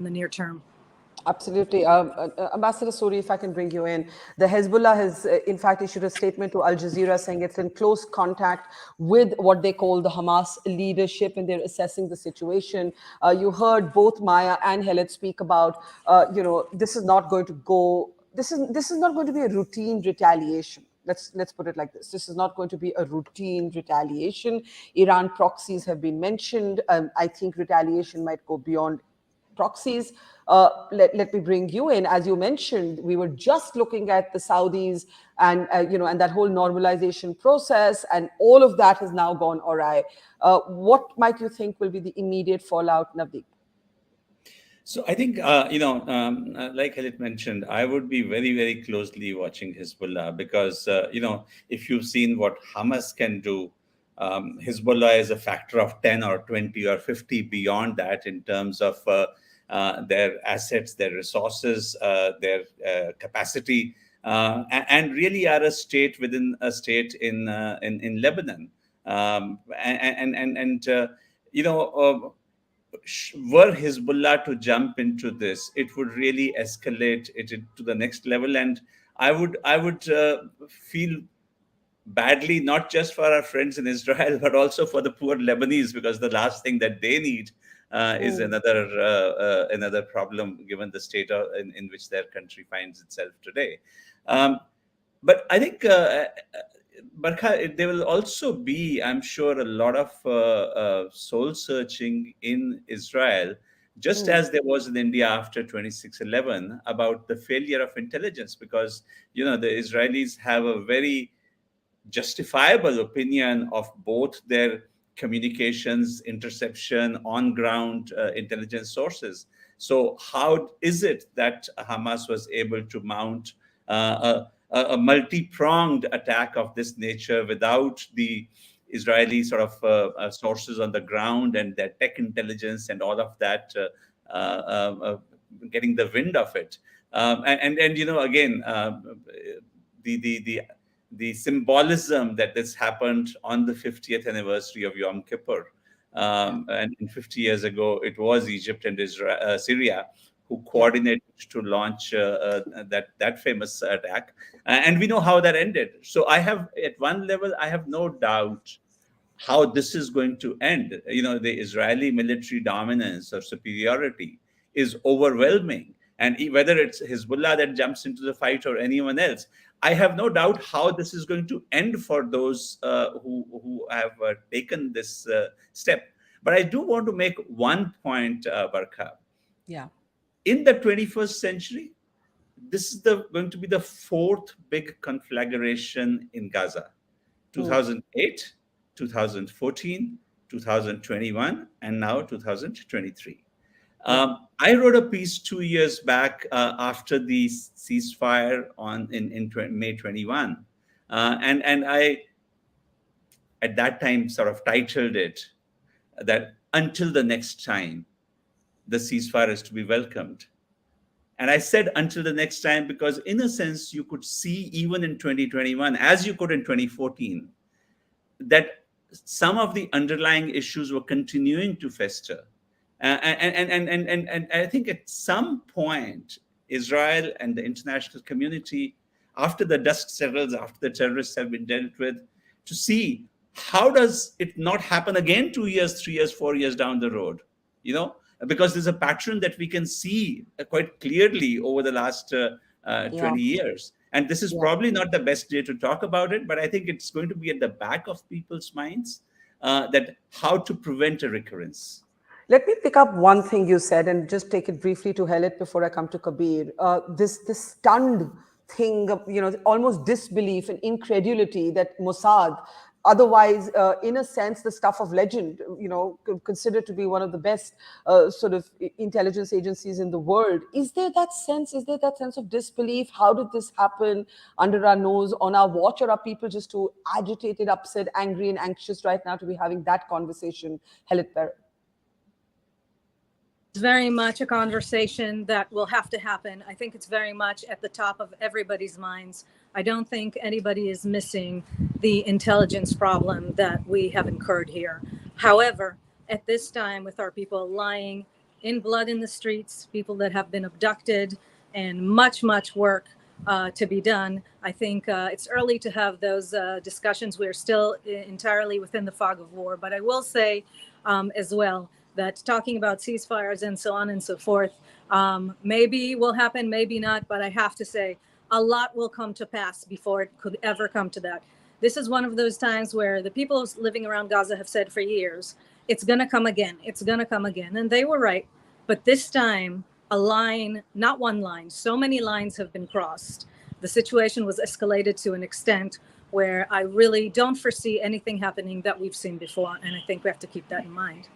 in the near term. Absolutely. Ambassador Suri, if I can bring you in. The Hezbollah has, in fact, issued a statement to Al Jazeera saying it's in close contact with what they call the Hamas leadership, and they're assessing the situation. You heard both Maya and Helet speak about, this is not going to go, this is not going to be a routine retaliation. Let's put it like this. This is not going to be a routine retaliation. Iran proxies have been mentioned. I think retaliation might go beyond proxies. Let me bring you in. As you mentioned, we were just looking at the Saudis and and that whole normalization process, and all of that has now gone awry. What might you think will be the immediate fallout, Navdeep? So I think, like Khalid mentioned, I would be very, very closely watching Hezbollah because, if you've seen what Hamas can do, Hezbollah is a factor of 10 or 20 or 50 beyond that in terms of their assets, their resources, their capacity, and really are a state within a state in Lebanon. Were Hezbollah to jump into this, it would really escalate it to the next level, and I would feel badly, not just for our friends in Israel, but also for the poor Lebanese, because the last thing that they need is another problem, given the state in which their country finds itself today. But I think, Barkha, there will also be, I'm sure, a lot of soul searching in Israel, just as there was in India after 26/11, about the failure of intelligence, because the Israelis have a very justifiable opinion of both their communications, interception, on-ground intelligence sources. So how is it that Hamas was able to mount a multi-pronged attack of this nature without the Israeli sort of sources on the ground and their tech intelligence and all of that getting the wind of it? Again, the symbolism that this happened on the 50th anniversary of Yom Kippur. And 50 years ago, it was Egypt and Syria who coordinated to launch that famous attack. And we know how that ended. So at one level, I have no doubt how this is going to end. The Israeli military dominance or superiority is overwhelming. And whether it's Hezbollah that jumps into the fight or anyone else, I have no doubt how this is going to end for those who have taken this step. But I do want to make one point, Barkha. Yeah. In the 21st century, this is going to be the fourth big conflagration in Gaza. 2008, 2014, 2021, and now 2023. I wrote a piece 2 years back after the ceasefire in May 21, and I at that time sort of titled it that until the next time, the ceasefire is to be welcomed. And I said until the next time because in a sense you could see even in 2021, as you could in 2014, that some of the underlying issues were continuing to fester. And I think at some point, Israel and the international community, after the dust settles, after the terrorists have been dealt with, to see how does it not happen again 2 years, 3 years, 4 years down the road, because there's a pattern that we can see quite clearly over the last 20 years. And this is probably not the best day to talk about it, but I think it's going to be at the back of people's minds that how to prevent a recurrence. Let me pick up one thing you said and just take it briefly to Helet before I come to Kabir. This stunned thing of, almost disbelief and incredulity that Mossad, otherwise, in a sense, the stuff of legend, considered to be one of the best sort of intelligence agencies in the world. Is there that sense of disbelief? How did this happen under our nose, on our watch? Or are people just too agitated, upset, angry, and anxious right now to be having that conversation? Helet Perrin. It's very much a conversation that will have to happen. I think it's very much at the top of everybody's minds. I don't think anybody is missing the intelligence problem that we have incurred here. However, at this time, with our people lying in blood in the streets, people that have been abducted, and much, much work to be done. I think it's early to have those discussions. We're still entirely within the fog of war. But I will say as well that talking about ceasefires and so on and so forth, maybe will happen, maybe not. But I have to say, a lot will come to pass before it could ever come to that. This is one of those times where the people living around Gaza have said for years, it's going to come again. It's going to come again. And they were right. But this time, a line, not one line, so many lines have been crossed. The situation was escalated to an extent where I really don't foresee anything happening that we've seen before. And I think we have to keep that in mind.